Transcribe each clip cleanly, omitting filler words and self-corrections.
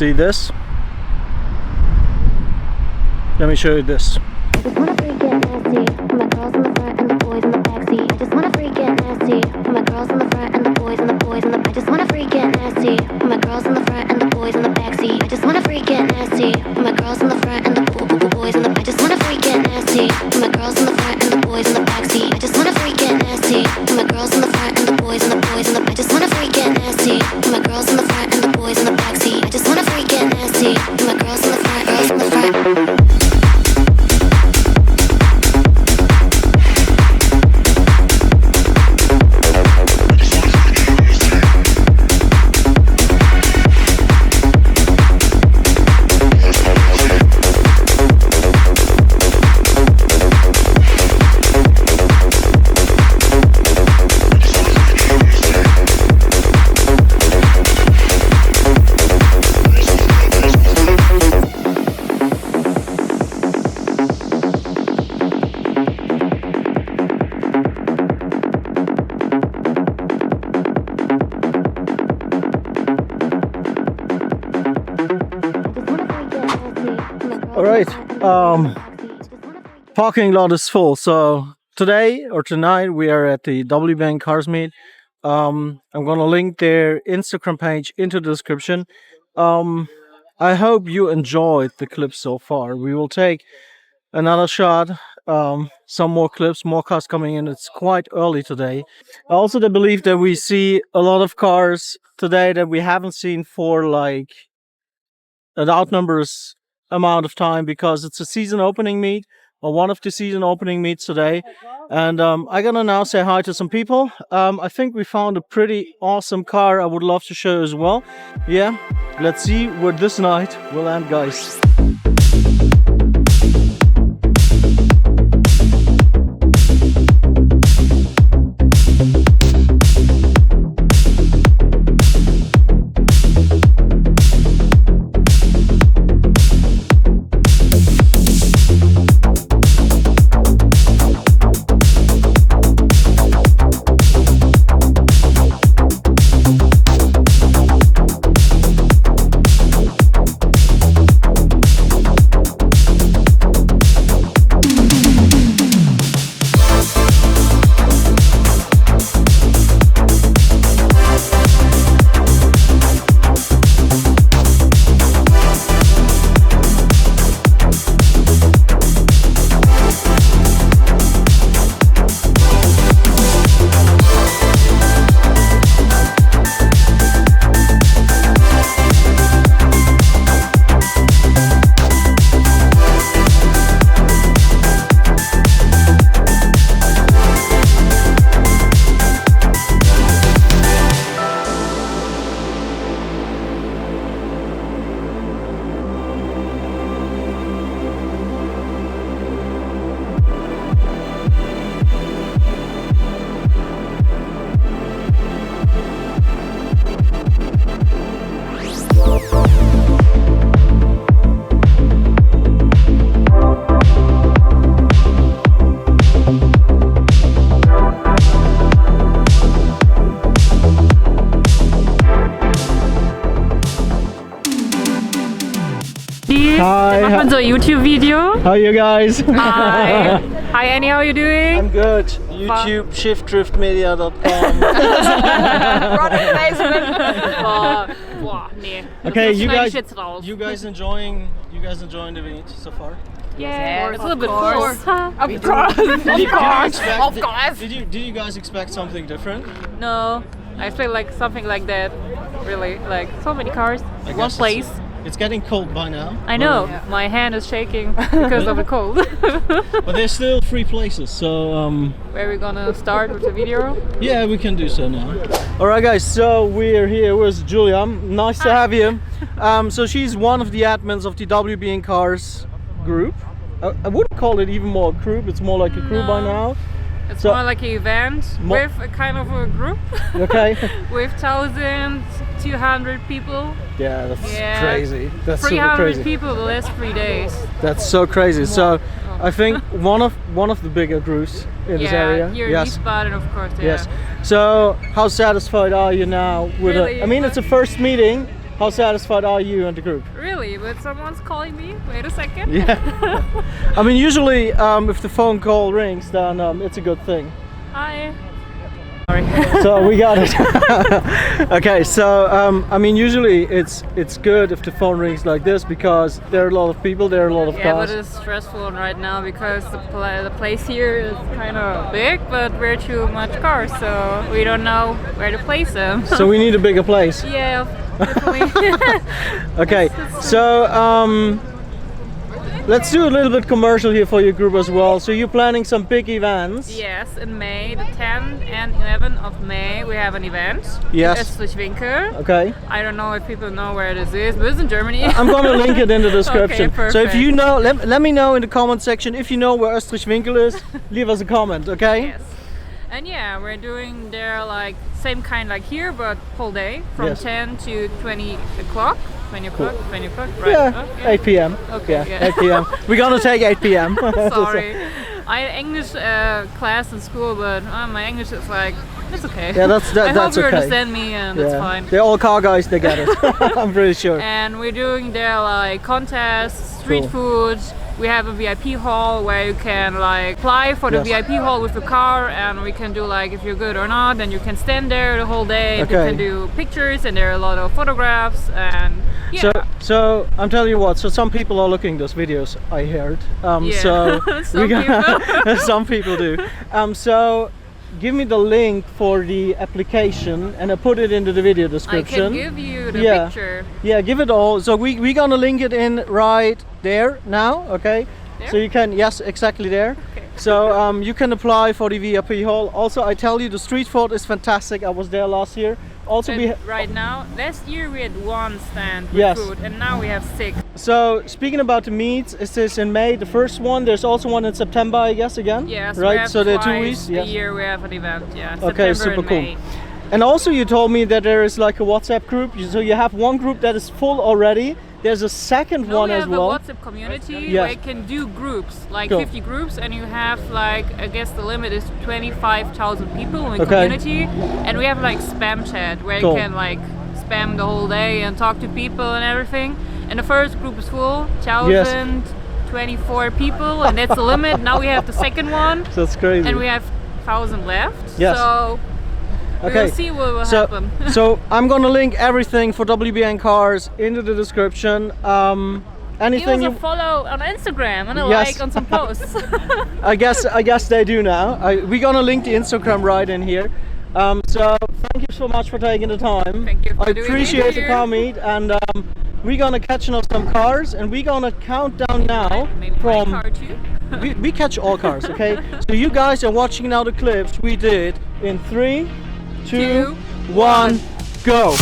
see this. Let me show you this. I just wanna freak get nasty. For my girls in the front and the boys in the backseat. I just wanna freak get nasty. For my girls in the front and the boys in the I just wanna freak get nasty. For my girls in the front and the boys in the backseat. I just wanna freak get nasty. For my girls in the front and the boys in the I just wanna freak get nasty. For my girls in the front and the boys in the backseat. I just wanna freak get nasty. For my girls in the front and the boys in the I just wanna freak get nasty. For my girls in the front and the boys in the backseat. I just wanna freak get nasty. For my girls in the front, girls in the front. Alright, parking lot is full, so today or tonight we are at the WBN Cars Meet. I'm gonna link their Instagram page into the description. I hope you enjoyed the clips so far. We will take another shot, some more clips, more cars coming in. It's quite early today. I also believe that we see a lot of cars today that we haven't seen for like an outnumbers amount of time, because it's a season opening meet, or one of the season opening meets today. And I'm gonna now say hi to some people. I think we found a pretty awesome car I would love to show as well. Yeah, let's see where this night will end, guys. Hi. Machen so ein YouTube-Video. How are you guys? Hi. Hi Annie, how are you doing? I'm good. YouTube, shiftdriftmedia.com. Product placement. Boah, nee. Okay, you guys enjoying the meet so far? Yeah, it's a little bit course. Of course. Did you guys expect something different? No, I feel like something like that. Really, like so many cars, one place. It's getting cold by now. I know, my hand is shaking because of the cold. But there's still 3 places, so where are we gonna start with the video? Yeah, we can do so now. Alright guys, so we're here with Julia. Nice to have you. So she's one of the admins of the WBN Cars group. I wouldn't call it even more a group, it's more like a crew by now. It's more like an event with a kind of a group. Okay. With 1,200 people. Yeah, that's crazy. That's 300 super crazy. people the last 3 days. That's so crazy. So I think one of the bigger groups in this area. Here in Wiesbaden, of course. Yeah. Yes. So how satisfied are you now with really, I mean, it's a first meeting. How satisfied are you and the group? Really? But someone's calling me. Wait a second. Yeah. I mean, usually if the phone call rings, then it's a good thing. Hi. Sorry. So we got it. Okay, so I mean, usually it's good if the phone rings like this because there are a lot of people, there are a lot of Yeah, cars. but it's stressful right now because the place here is kind of big, but we're too much cars, so we don't know where to place them. So we need a bigger place. Yeah, definitely. Okay, so let's do a little bit commercial here for your group as well. So you're planning some big events. Yes, in May, the 10th and 11th of May, we have an event. Yes. In Österreich-Winkel. Okay. I don't know if people know where this is, but it's in Germany. I'm gonna link it in the description. Okay, so if you perfect. know, let me know in the comment section if you know where Österreich-Winkel is. Leave us a comment, okay? Yes. And yeah, we're doing there like same kind like here, but whole day from Yes. 10 to 20 o'clock. 20 o'clock, 20 o'clock, right? Yeah, Okay. 8 p.m. Okay, Yeah, yeah. 8 p.m. We're gonna take 8 p.m. Sorry. I had English class in school, but my English is like, it's okay. Yeah, that's I hope that's you okay. understand me and it's fine. They're all car guys, they get it. I'm pretty sure. And we're doing there like contests, street Cool. food. We have a VIP hall where you can like apply for the Yes. VIP hall with the car, and we can do like if you're good or not, then you can stand there the whole day. And you Okay. can do pictures, and there are a lot of photographs, and yeah. So I'm telling you what. So some people are looking those videos. I heard. Yeah. So Some people. some people do. So give me the link for the application, and I put it into the video I description. can give you the Yeah. picture. Yeah, give it all. So we're gonna link it in right there now, okay? So There? you can, yes, exactly there. Okay. So you can apply for the VIP hall. Also, I tell you, the street food is fantastic. I was there last year. Also, And right now, last year we had one stand with Yes. food, and now we have 6. so speaking about the meets, is this in May, the first one? There's also one in September, I guess, again. Yes, right. we have So they're 2 twice weeks. a Yes. year we have an event. Yeah. Okay, September super and cool. May. And also, you told me that there is like a WhatsApp group. So you have one group that is full already. There's a second No, one we as have well. a WhatsApp community Yes. where you can do groups, like Cool. 50 groups, and you have like, I guess the limit is 25,000 people in the Okay. community, and we have like spam chat where Cool. you can like spam the whole day and talk to people and everything. And the first group is full, 1,024 people, and that's the limit. Now we have the second one, That's crazy. and we have 1,000 left. Yes. So Okay. we'll see what will so, happen. so I'm gonna link everything for WBN Cars into the description. Give Anything us a you, follow on Instagram and a Yes. like on some posts. I guess they do now. We're gonna link the Instagram right in here. So thank you so much for taking the time. Thank you for I doing it appreciate the here. car meet, and we're gonna catch up some cars, and we're gonna count down now Maybe my from. car too. We catch all cars, okay? So you guys are watching now the clips we did in 3, 2, 1, go!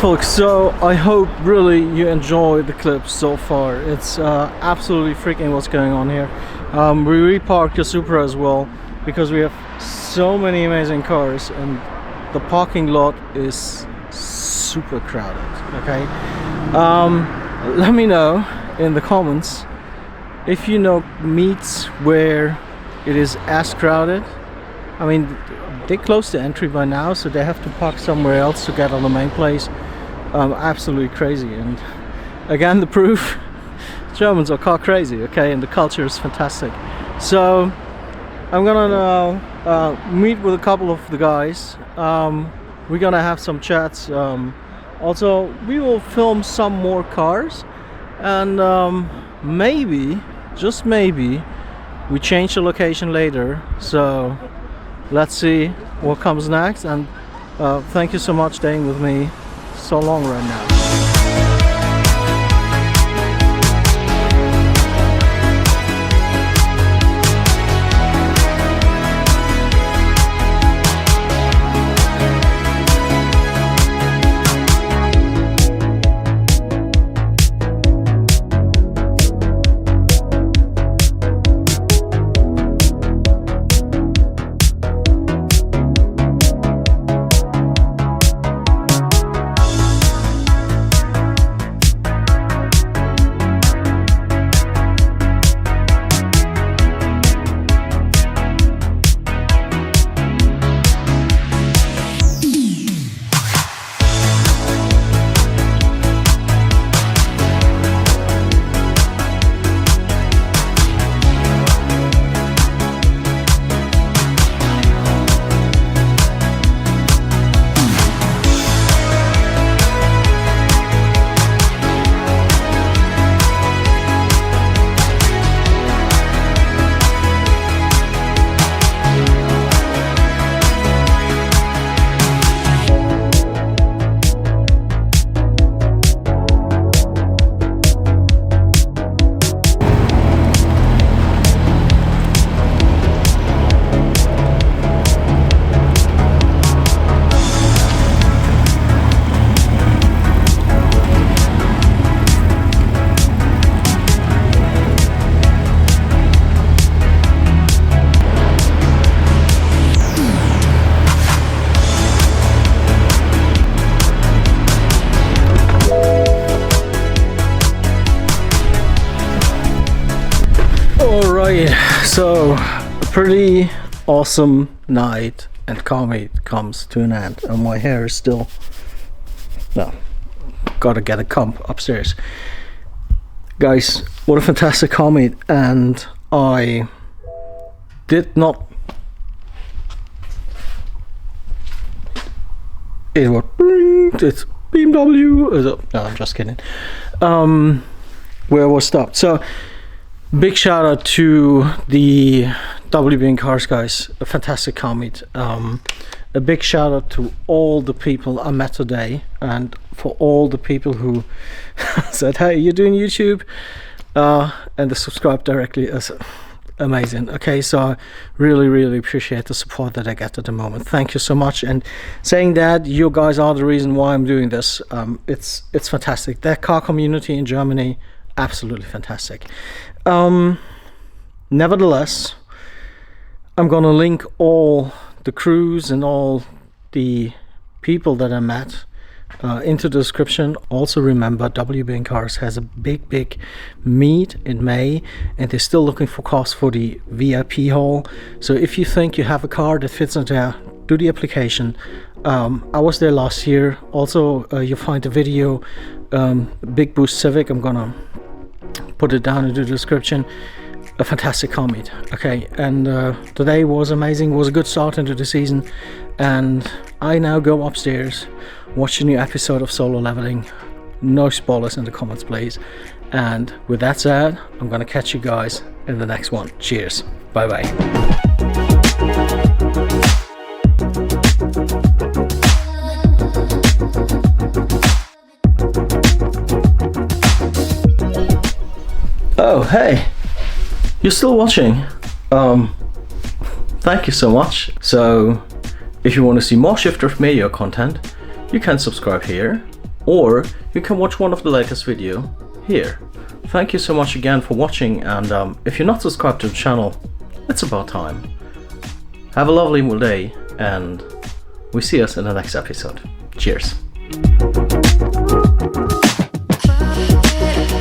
folks, so I hope really you enjoyed the clip so far. It's absolutely freaking what's going on here. We reparked the Supra as well because we have so many amazing cars and the parking lot is super crowded. Okay, let me know in the comments if you know meets where it is as crowded. I mean, they closed the entry by now, so they have to park somewhere else to get on the main place. Absolutely crazy. And again, the proof, Germans are car crazy, okay, and the culture is fantastic. So I'm gonna now meet with a couple of the guys. We're gonna have some chats. Also, we will film some more cars, and maybe, just maybe, we change the location later. So let's see what comes next, and thank you so much staying with me so long right now. Alright, so a pretty awesome night and car meet comes to an end, and my hair is still, no, gotta get a comb upstairs. Guys, what a fantastic car meet, and I did not, it was, it's BMW, no, I'm just kidding, where I was stopped. So big shout out to the WBN Cars guys, a fantastic car meet. A big shout out to all the people I met today, and for all the people who said, hey, you're doing YouTube, and they subscribed directly. Is amazing. Okay, so I really appreciate the support that I get at the moment. Thank you so much. And saying that, you guys are the reason why I'm doing this. It's fantastic. That car community in Germany, absolutely fantastic. Nevertheless, I'm gonna link all the crews and all the people that I met into the description. Also remember, WBN Cars has a big meet in May, and they're still looking for cars for the VIP hall. So if you think you have a car that fits in there, do the application. I was there last year. Also, you'll find a video, Big Boost Civic. I'm gonna put it down in the description. A fantastic car meet. Okay, and today was amazing, was a good start into the season, and I now go upstairs, watch a new episode of Solo Leveling. No spoilers in the comments, please. And with that said, I'm gonna catch you guys in the next one. Cheers, bye bye. Oh, hey, you're still watching. Thank you so much. So if you want to see more Shifter Media content, you can subscribe here, or you can watch one of the latest video here. Thank you so much again for watching, and if you're not subscribed to the channel, it's about time. Have a lovely day, and we see us in the next episode. Cheers.